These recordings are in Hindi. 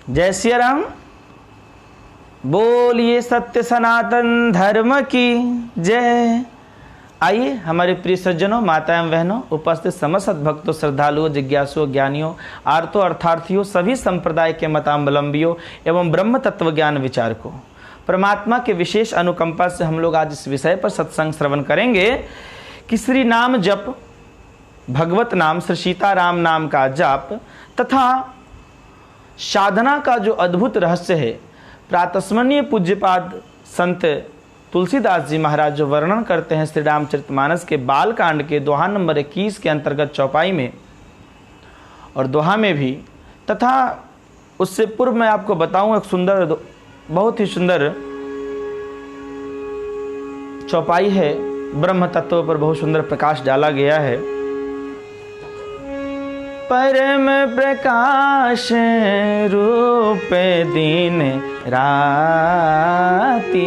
जय श्री राम। बोलिए सत्य सनातन धर्म की जय। आइए हमारे प्रिय सज्जनों, माता एवं बहनों, उपस्थित समस्त सद्भक्तों, श्रद्धालुओं, जिज्ञासुओं, ज्ञानियों, आर्तों, अर्थार्थियों, सभी संप्रदाय के मतावलंबियों एवं ब्रह्म तत्व ज्ञान विचारकों, परमात्मा के विशेष अनुकंपा से हम लोग आज इस विषय पर सत्संग श्रवण करेंगे कि श्री नाम जप, भगवत नाम, श्री सीताराम नाम का जाप तथा साधना का जो अद्भुत रहस्य है, प्रातस्मरणीय पूज्यपाद संत तुलसीदास जी महाराज जो वर्णन करते हैं श्री रामचरितमानस के बाल कांड के दोहा नंबर 21 के अंतर्गत चौपाई में और दोहा में भी, तथा उससे पूर्व मैं आपको बताऊं एक सुंदर, बहुत ही सुंदर चौपाई है, ब्रह्म तत्व पर बहुत सुंदर प्रकाश डाला गया है। परम प्रकाश रूप दिन राती,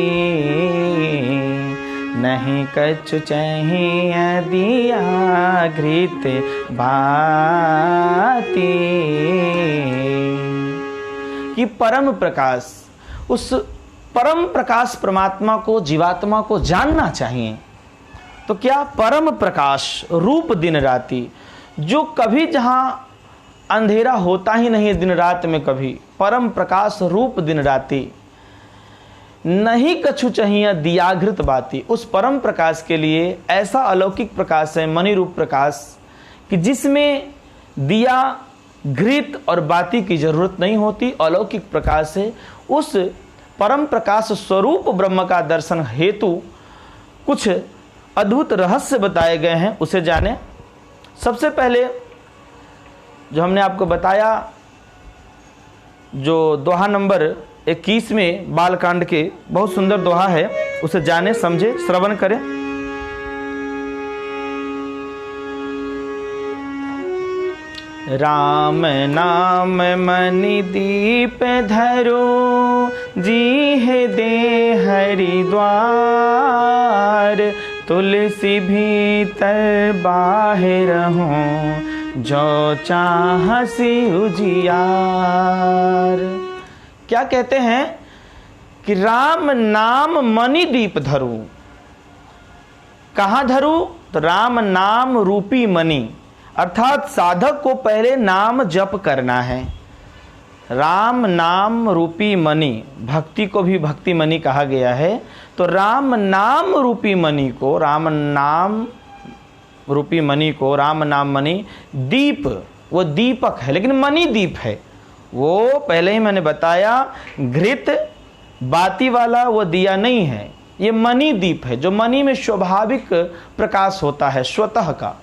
नहीं कछु चाहिए दिया घृत भाती। कि परम प्रकाश, उस परम प्रकाश परमात्मा को, जीवात्मा को जानना चाहिए। तो क्या परम प्रकाश रूप दिन राती, जो कभी जहां अंधेरा होता ही नहीं दिन रात में कभी, परम प्रकाश रूप दिन राती, नहीं कछु चाहिए दियाघृत बाती। उस परम प्रकाश के लिए ऐसा अलौकिक प्रकाश है, मणि रूप प्रकाश, कि जिसमें दिया, घृत और बाती की जरूरत नहीं होती। अलौकिक प्रकाश है। उस परम प्रकाश स्वरूप ब्रह्म का दर्शन हेतु कुछ अद्भुत रहस्य बताए गए हैं, उसे जाने। सबसे पहले जो हमने आपको बताया, जो दोहा नंबर 21 में बालकांड के बहुत सुंदर दोहा है, उसे जाने, समझे, श्रवण करें। राम नाम मणि दीप धरो, जी है दे हरिद्वार, तुलसी भीतर बाहर हूँ, जो चाहसी उजियार। क्या कहते हैं कि राम नाम मणि दीप धरू। कहाँ धरू? तो राम नाम रूपी मणि, अर्थात साधक को पहले नाम जप करना है। राम नाम रूपी मणि, भक्ति को भी भक्ति मणि कहा गया है। तो राम नाम रूपी मणि को, राम नाम रूपी मणि को, राम नाम मणि दीप, वो दीपक है लेकिन मणि दीप है। वो पहले ही मैंने बताया, घृत बाती वाला वो दिया नहीं है, ये मणि दीप है, जो मणि में स्वाभाविक प्रकाश होता है स्वतः का।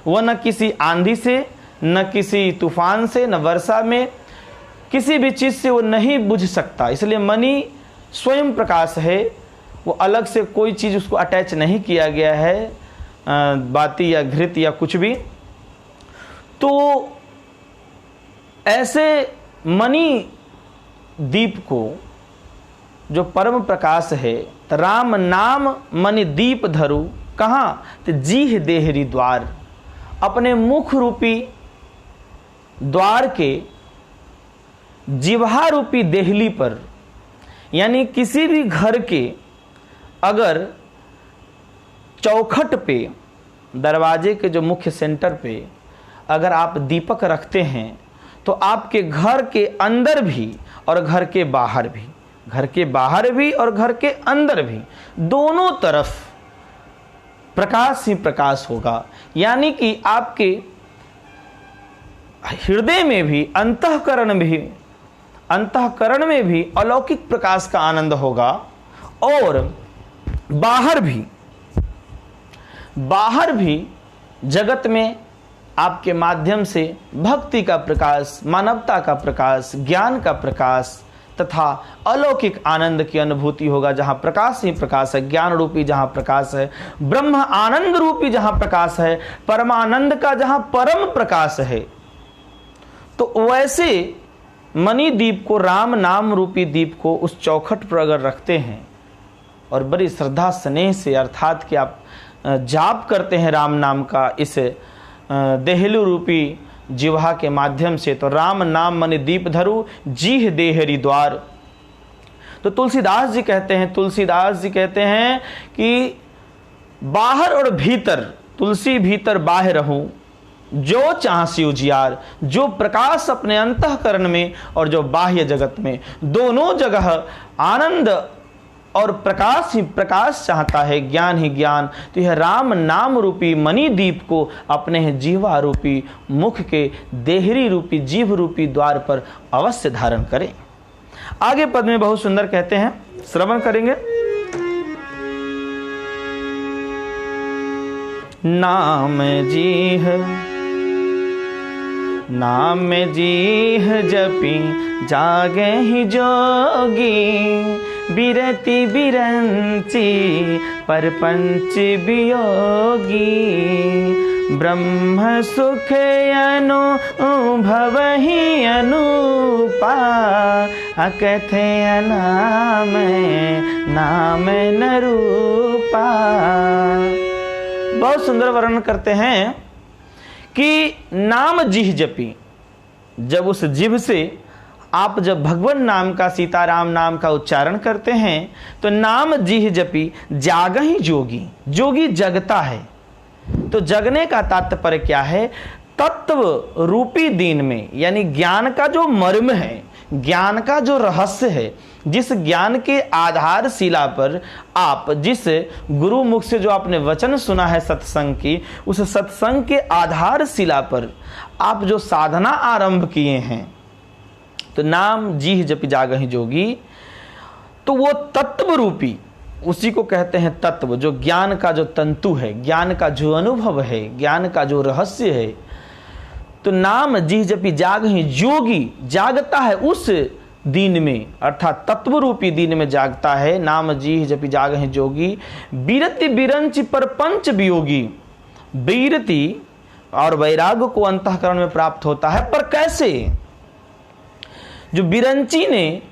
वह न किसी आंधी से, न किसी तूफान से, न वर्षा में, किसी भी चीज से वो नहीं बुझ सकता। इसलिए मणि स्वयं प्रकाश है, वो अलग से कोई चीज उसको अटैच नहीं किया गया है, बाती या घृत या कुछ भी। तो ऐसे मणि दीप को, जो परम प्रकाश है, राम नाम मणि दीप धरू। कहाँ? तो जीह देहरी द्वार, अपने मुख रूपी द्वार के जिह्वा रूपी देहली पर, यानी किसी भी घर के अगर चौखट पे, दरवाजे के जो मुख्य सेंटर पे अगर आप दीपक रखते हैं, तो आपके घर के अंदर भी और घर के बाहर भी, घर के बाहर भी और घर के अंदर भी, दोनों तरफ प्रकाश ही प्रकाश होगा। यानी कि आपके हृदय में भी, अंतःकरण में भी अलौकिक प्रकाश का आनंद होगा। और बाहर भी जगत में आपके माध्यम से भक्ति का प्रकाश, मानवता का प्रकाश, ज्ञान का प्रकाश तथा अलौकिक आनंद की अनुभूति होगा। जहां प्रकाश ही प्रकाश है, ज्ञान रूपी जहां प्रकाश है, ब्रह्म आनंद रूपी जहां प्रकाश है, परमानंद का जहां परम प्रकाश है। तो वैसे मणि दीप को, राम नाम रूपी दीप को उस चौखट पर अगर रखते हैं और बड़ी श्रद्धा स्नेह से, अर्थात कि आप जाप करते हैं राम नाम का, इस देहलू रूपी जिह्वा के माध्यम से। तो राम नाम मनि दीप धरु, जीह देहरी द्वार। तो तुलसीदास जी कहते हैं कि बाहर और भीतर, तुलसी भीतर बाहर रहूं, जो चाहसी उजियार, जो प्रकाश अपने अंतःकरण में और जो बाह्य जगत में, दोनों जगह आनंद और प्रकाश ही प्रकाश चाहता है, ज्ञान ही ज्ञान। तो यह राम नाम रूपी मणि दीप को अपने जीवा रूपी मुख के देहरी रूपी जीभ रूपी द्वार पर अवश्य धारण करें। आगे पद में बहुत सुंदर कहते हैं, श्रवण करेंगे। नाम जीह जपी जागे ही जोगी, बिरति बिरंची परपंच वियोगी, ब्रह्म सुख अनुभव ही अनुपा, अकथे अनाम नाम न रूपा। बहुत सुंदर वर्णन करते हैं कि नाम जिह जपी, जब उस जिभ से आप जब भगवान नाम का, सीताराम नाम का उच्चारण करते हैं तो नाम जिह जपी जागहि जोगी, जोगी जगता है। तो जगने का तात्पर्य क्या है? तत्व रूपी दीन में, यानी ज्ञान का जो मर्म है, ज्ञान का जो रहस्य है, जिस ज्ञान के आधार शिला पर आप, जिस गुरु मुख से जो आपने वचन सुना है सत्संग की, उस सत्संग के आधार शिला पर आप जो साधना आरंभ किए हैं, तो नाम जीह जपि जागहि जोगी, तो वो तत्व रूपी, उसी को कहते हैं तत्व, जो ज्ञान का जो तंतु है, ज्ञान का जो अनुभव है, ज्ञान का जो रहस्य है। तो नाम जिह जपि जागहि जोगी, जागता है उस दीन में, अर्थात तत्व रूपी दीन में जागता है। नाम जिह जपि जागहि जोगी, बीरति बिरंचि परपंच वियोगी। बीरति और वैराग्य को अंतःकरण में प्राप्त होता है, पर कैसे? जो बिरंची ने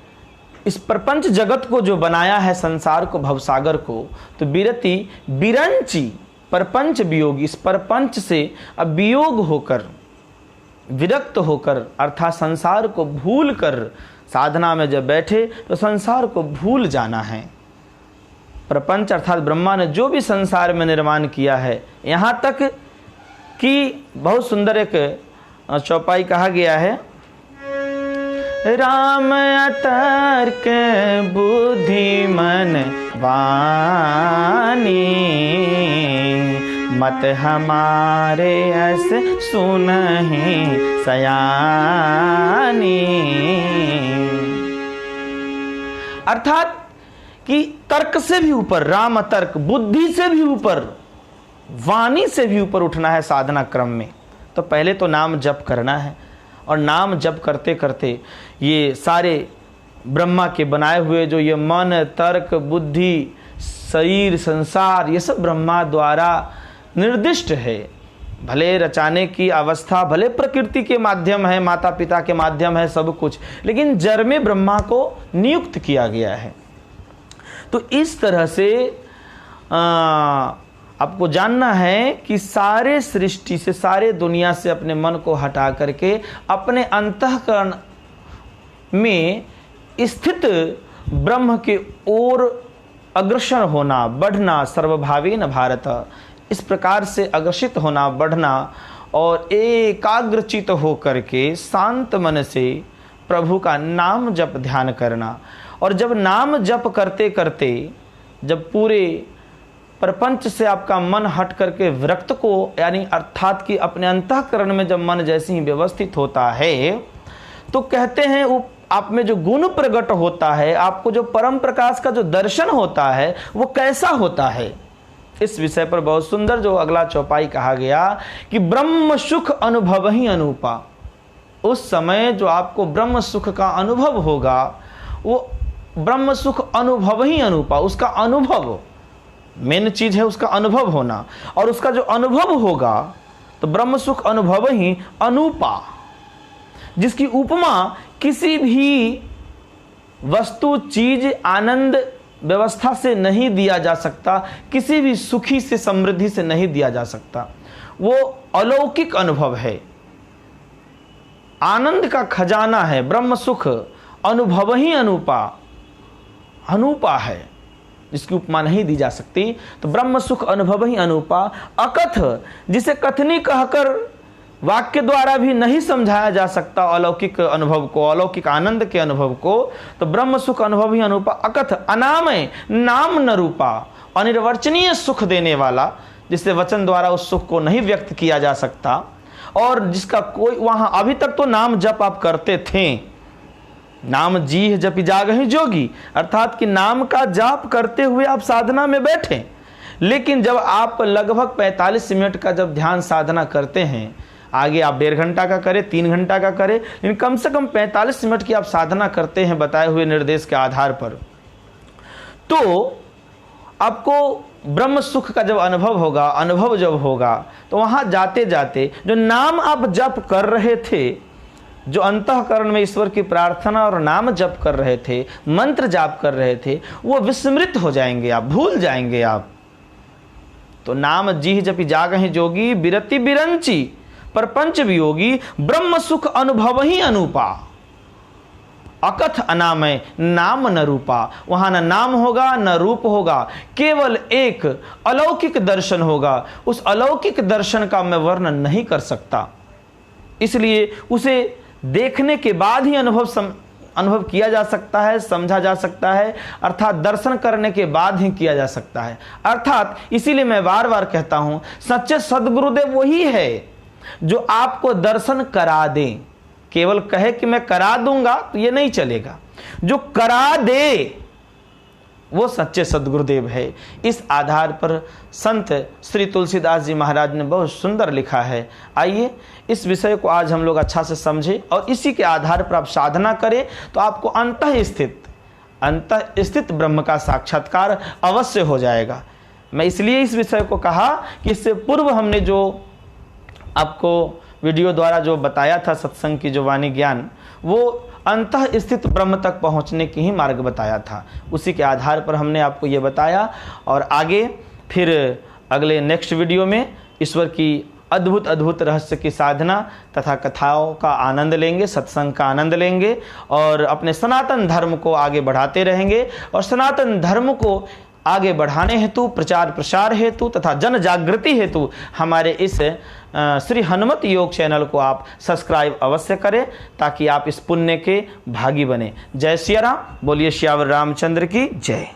इस प्रपंच जगत को जो बनाया है, संसार को, भवसागर को, तो बीरति बिरंची परपंच वियोगी, इस परपंच से अब वियोग होकर, विरक्त होकर, अर्थात संसार को भूल कर साधना में जब बैठे तो संसार को भूल जाना है। प्रपंच अर्थात ब्रह्मा ने जो भी संसार में निर्माण किया है, यहाँ तक कि बहुत सुंदर एक चौपाई कहा गया है, राम अतर्क बुद्धि मन वाणी, मत हमारे अस सुनहि सयानी। अर्थात कि तर्क से भी ऊपर, राम तर्क, बुद्धि से भी ऊपर, वाणी से भी ऊपर उठना है साधना क्रम में। तो पहले तो नाम जप करना है, और नाम जप करते करते ये सारे ब्रह्मा के बनाए हुए जो ये मन, तर्क, बुद्धि, शरीर, संसार, ये सब ब्रह्मा द्वारा निर्दिष्ट है। भले रचाने की अवस्था, भले प्रकृति के माध्यम है, माता पिता के माध्यम है, सब कुछ, लेकिन जड़ में ब्रह्मा को नियुक्त किया गया है। तो इस तरह से आपको जानना है कि सारे सृष्टि से, सारे दुनिया से अपने मन को हटा करके अपने अंतःकरण में स्थित ब्रह्म के ओर अग्रसर होना, बढ़ना, सर्वभावेन भारत, इस प्रकार से अग्रसित होना, बढ़ना और एकाग्रचित होकर के शांत मन से प्रभु का नाम जप ध्यान करना। और जब नाम जप करते करते, जब पूरे प्रपंच से आपका मन हट करके विरक्त को, यानी अर्थात कि अपने अंतःकरण में जब मन जैसे ही व्यवस्थित होता है, तो कहते हैं आप में जो गुण प्रकट होता है, आपको जो परम प्रकाश का जो दर्शन होता है, वो कैसा होता है। इस विषय पर बहुत सुंदर जो अगला चौपाई कहा गया कि ब्रह्म सुख अनुभव ही अनुपा। उस समय जो आपको ब्रह्म सुख का अनुभव होगा, वो ब्रह्म सुख अनुभव ही अनुपा, उसका अनुभव मेन चीज है, उसका अनुभव होना, और उसका जो अनुभव होगा तो ब्रह्म सुख अनुभव ही अनुपा, जिसकी उपमा किसी भी वस्तु, चीज, आनंद व्यवस्था से नहीं दिया जा सकता, किसी भी सुखी से, समृद्धि से नहीं दिया जा सकता। वो अलौकिक अनुभव है। आनंद का खजाना है। ब्रह्म सुख अनुभव ही अनूपा, अनूपा है, जिसकी उपमा नहीं दी जा सकती। तो ब्रह्म सुख अनुभव ही अनूपा, अकथ, जिसे कथनी कहकर वाक्य द्वारा भी नहीं समझाया जा सकता अलौकिक अनुभव को, अलौकिक आनंद के अनुभव को। तो ब्रह्म सुख अनुभव ही अनूपा, अकथ, अनामय, नाम न रूपा, अनिर्वचनीय सुख देने वाला, जिससे वचन द्वारा उस सुख को नहीं व्यक्त किया जा सकता, और जिसका कोई वहां अभी तक तो नाम जप आप करते थे, नाम जीह जपि जागहि जोगी, अर्थात कि नाम का जाप करते हुए आप साधना में बैठे। लेकिन जब आप लगभग 45 मिनट का जब ध्यान साधना करते हैं, आगे आप 1.5 घंटा का करें, 3 घंटा का करें, लेकिन कम से कम 45 मिनट की आप साधना करते हैं बताए हुए निर्देश के आधार पर, तो आपको ब्रह्म सुख का जब अनुभव होगा, अनुभव जब होगा, तो वहां जाते जाते जो नाम आप जप कर रहे थे, जो अंतःकरण में ईश्वर की प्रार्थना और नाम जप कर रहे थे, मंत्र जाप कर रहे थे, वो विस्मृत हो जाएंगे, आप भूल जाएंगे आप। तो नाम जीह जपि जागहि जोगी, बिरति बिरंची परपंच वियोगी, ब्रह्म सुख अनुभव ही अनूपा, अकथ अनामय, नाम न रूपा। वहां न नाम होगा न रूप होगा, केवल एक अलौकिक दर्शन होगा। उस अलौकिक दर्शन का मैं वर्णन नहीं कर सकता, इसलिए उसे देखने के बाद ही अनुभव किया जा सकता है, समझा जा सकता है, अर्थात दर्शन करने के बाद ही किया जा सकता है। अर्थात इसीलिए मैं बार बार कहता हूं, सच्चे सद्गुरुदेव वही है जो आपको दर्शन करा दे। केवल कहे कि मैं करा दूंगा तो ये नहीं चलेगा, जो करा दे वो सच्चे सद्गुरुदेव है। इस आधार पर संत श्री तुलसीदास जी महाराज ने बहुत सुंदर लिखा है। आइए इस विषय को आज हम लोग अच्छा से समझें और इसी के आधार पर आप साधना करें, तो आपको अंतः स्थित ब्रह्म का साक्षात्कार अवश्य हो जाएगा। मैं इसलिए इस विषय को कहा कि इससे पूर्व हमने जो आपको वीडियो द्वारा जो बताया था, सत्संग की जो वाणी ज्ञान, वो अंतः स्थित ब्रह्म तक पहुंचने की ही मार्ग बताया था। उसी के आधार पर हमने आपको ये बताया, और आगे फिर अगले नेक्स्ट वीडियो में ईश्वर की अद्भुत अद्भुत रहस्य की साधना तथा कथाओं का आनंद लेंगे, सत्संग का आनंद लेंगे, और अपने सनातन धर्म को आगे बढ़ाते रहेंगे। और सनातन धर्म को आगे बढ़ाने हेतु, प्रचार प्रसार हेतु तथा जन जागृति हेतु हमारे इस श्री हनुमत योग चैनल को आप सब्सक्राइब अवश्य करें, ताकि आप इस पुण्य के भागी बने। जय सिया राम, बोलिए श्यावर रामचंद्र की जय।